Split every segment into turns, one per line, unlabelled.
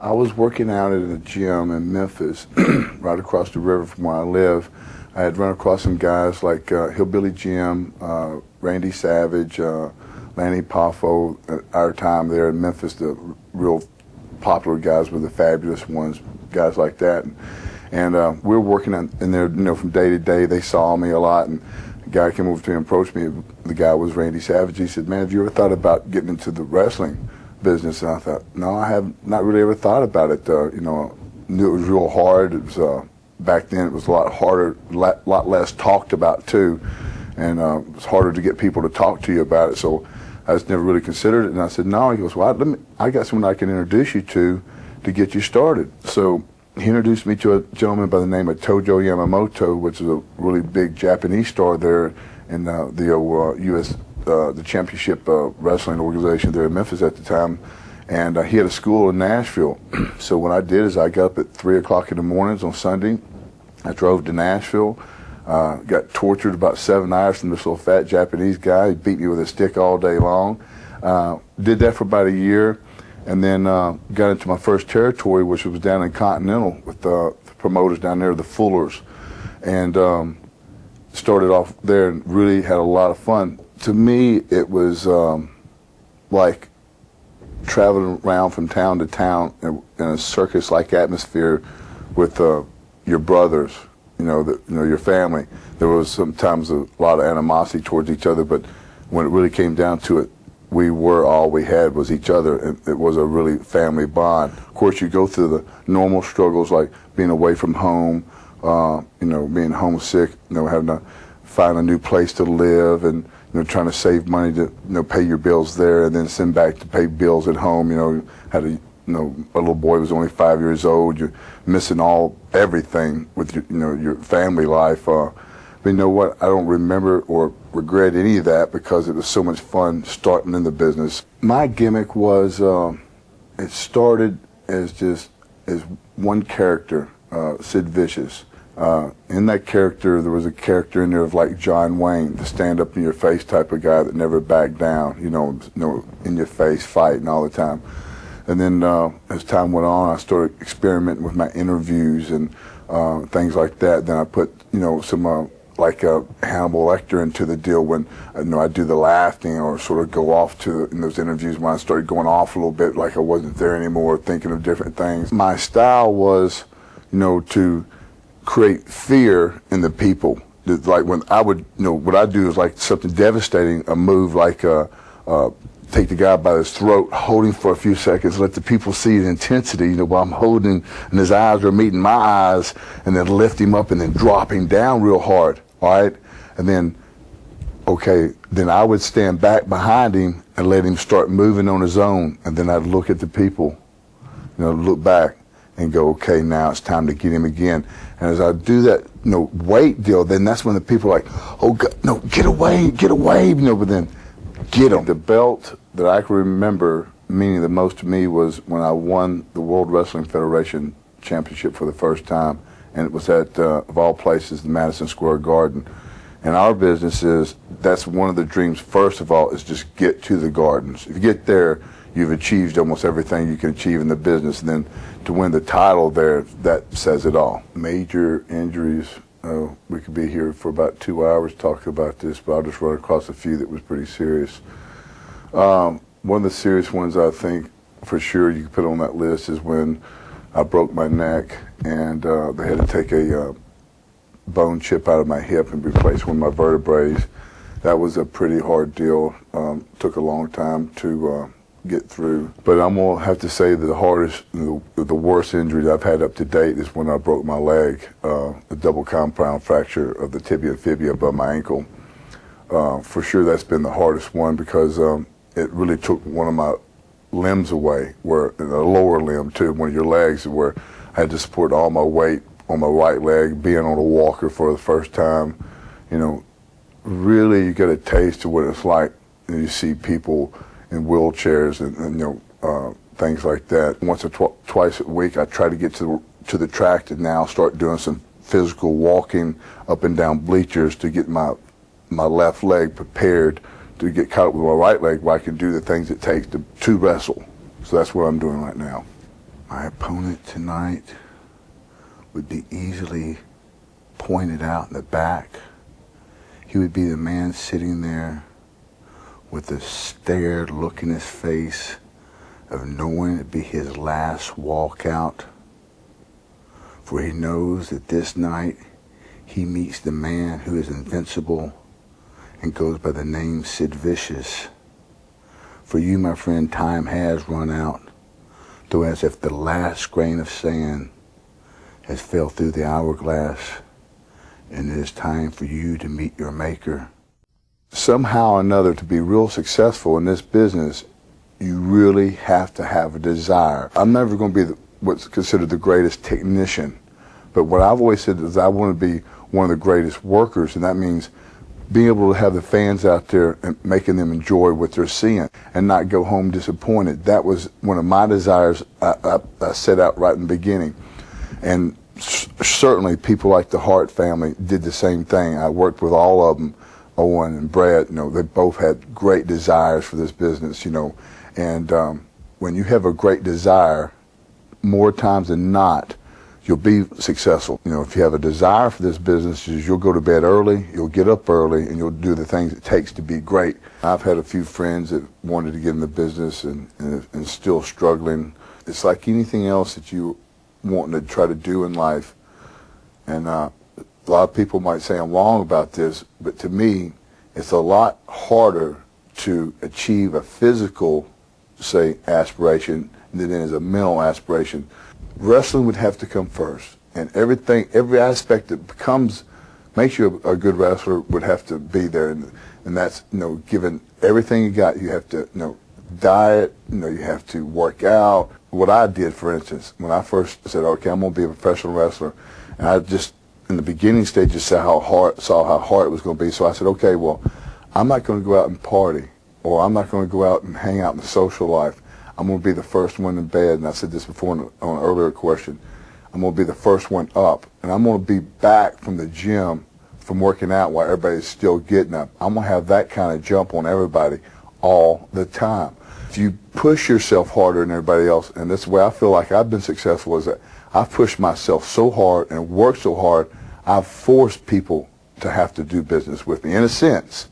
I was working out at a gym in Memphis, right across the river from where I live. I had run across some guys like Hillbilly Jim, Randy Savage, Lanny Poffo. At our time there in Memphis, the real popular guys were the Fabulous Ones, guys like that. And we were working in there, from day to day. They saw me a lot, and a guy came over to me and approached me. The guy was Randy Savage. He said, "Man, have you ever thought about getting into the wrestling business?" And I thought, no, I have not really ever thought about it. Knew it was real hard. It was back then. It was a lot harder, a lot less talked about too, and it was harder to get people to talk to you about it. So I just never really considered it. And I said, no. He goes, well, I got someone I can introduce you to get you started. So he introduced me to a gentleman by the name of Tojo Yamamoto, which is a really big Japanese star there in the U.S. The championship wrestling organization there in Memphis at the time. And he had a school in Nashville. So what I did is I got up at 3 o'clock in the mornings on Sunday. I drove to Nashville, got tortured about 7 hours from this little fat Japanese guy. He beat me with a stick all day long. Did that for about a year, and then got into my first territory, which was down in Continental with the promoters down there, the Fullers. And started off there and really had a lot of fun. To me, it was like traveling around from town to town in a circus-like atmosphere with your brothers, your family. There was sometimes a lot of animosity towards each other, but when it really came down to it, all we had was each other, and it was a really family bond. Of course, you go through the normal struggles like being away from home, being homesick, having to find a new place to live, and trying to save money to pay your bills there, and then send back to pay bills at home. Had a little boy was only 5 years old. You're missing everything with your family life. But you know what? I don't remember or regret any of that because it was so much fun starting in the business. My gimmick was it started as one character, Sid Vicious. In that character, there was a character in there of like John Wayne, the stand-up-in-your-face type of guy that never backed down, in-your-face fighting all the time. And then as time went on, I started experimenting with my interviews and things like that. Then I put, some like Hannibal Lecter into the deal when I do the laughing or sort of go off in those interviews when I started going off a little bit, like I wasn't there anymore, thinking of different things. My style was, to create fear in the people. Like when I would, what I do is like something devastating, a move like take the guy by his throat, hold him for a few seconds, let the people see the intensity, while I'm holding, and his eyes are meeting my eyes, and then lift him up and then drop him down real hard, all right? And then, then I would stand back behind him and let him start moving on his own, and then I'd look at the people, look back and go, okay, now it's time to get him again. And as I do that, weight deal, then that's when the people are like, oh, God, no, get away, but then get him. The belt that I can remember meaning the most to me was when I won the World Wrestling Federation Championship for the first time, and it was at, of all places, the Madison Square Garden. And our business that's one of the dreams, first of all, is just get to the Gardens. If you get there, you've achieved almost everything you can achieve in the business. And then to win the title there, that says it all. Major injuries, we could be here for about 2 hours talking about this, but I'll just run across a few that was pretty serious. One of the serious ones I think for sure you could put on that list is when I broke my neck and they had to take a bone chip out of my hip and replace one of my vertebrae. That was a pretty hard deal. Took a long time to get through. But I'm going to have to say that the hardest, the worst injury that I've had up to date is when I broke my leg, a double compound fracture of the tibia and fibula above my ankle. For sure that's been the hardest one because it really took one of my limbs away, the lower limb too, one of your legs, where I had to support all my weight on my right leg, being on a walker for the first time. Really you get a taste of what it's like. You see people in wheelchairs and things like that. Once or twice a week, I try to get to the track and now start doing some physical walking up and down bleachers to get my left leg prepared to get caught up with my right leg where I can do the things it takes to wrestle. So that's what I'm doing right now. My opponent tonight would be easily pointed out in the back. He would be the man sitting there with a stared look in his face of knowing it'd be his last walkout. For he knows that this night he meets the man who is invincible and goes by the name Sid Vicious. For you, my friend, time has run out, though as if the last grain of sand has fell through the hourglass, and it is time for you to meet your maker. Somehow or another, to be real successful in this business, you really have to have a desire. I'm never going to be what's considered the greatest technician, but what I've always said is I want to be one of the greatest workers, and that means being able to have the fans out there and making them enjoy what they're seeing and not go home disappointed. That was one of my desires I set out right in the beginning. And certainly people like the Hart family did the same thing. I worked with all of them, Owen and Brett. They both had great desires for this business, and when you have a great desire, more times than not, you'll be successful. If you have a desire for this business, you'll go to bed early, you'll get up early, and you'll do the things it takes to be great. I've had a few friends that wanted to get in the business and still struggling. It's like anything else that you want to try to do in life. And a lot of people might say I'm wrong about this, but to me, it's a lot harder to achieve a physical, say, aspiration than it is a mental aspiration. Wrestling would have to come first, and every aspect that makes you a good wrestler would have to be there, and that's given everything you got. You have to diet, you have to work out. What I did, for instance, when I first said, okay, I'm going to be a professional wrestler, and I just in the beginning stages saw how hard it was going to be. So I said, okay, well, I'm not going to go out and party, or I'm not going to go out and hang out in the social life. I'm going to be the first one in bed, and I said this before on an earlier question. I'm going to be the first one up, and I'm going to be back from the gym from working out while everybody's still getting up. I'm going to have that kind of jump on everybody all the time. If you push yourself harder than everybody else, and that's the way I feel like I've been successful, is that I've pushed myself so hard and worked so hard, I've forced people to have to do business with me. In a sense,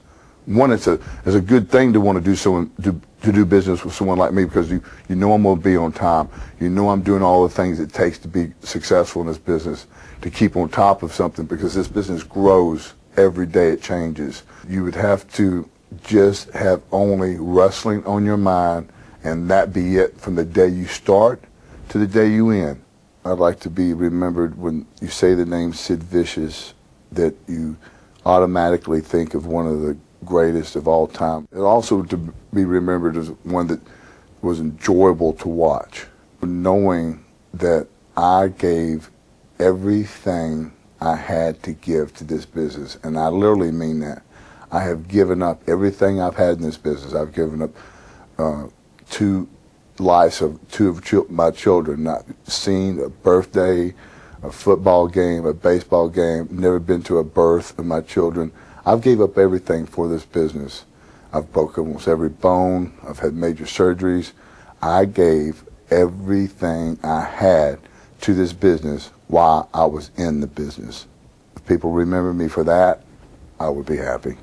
one, it's a good thing to want to do business with someone like me, because you know I'm going to be on time. You know I'm doing all the things it takes to be successful in this business, to keep on top of something, because this business grows every day. It changes. You would have to just have only wrestling on your mind, and that be it from the day you start to the day you end. I'd like to be remembered when you say the name Sid Vicious, that you automatically think of one of the greatest of all time. And also to be remembered as one that was enjoyable to watch, knowing that I gave everything I had to give to this business, and I literally mean that. I have given up everything I've had in this business. I've given up 2 lives of 2 of my children, not seen a birthday, a football game, a baseball game, never been to a birth of my children. I've gave up everything for this business. I've broken almost every bone. I've had major surgeries. I gave everything I had to this business while I was in the business. If people remember me for that, I would be happy.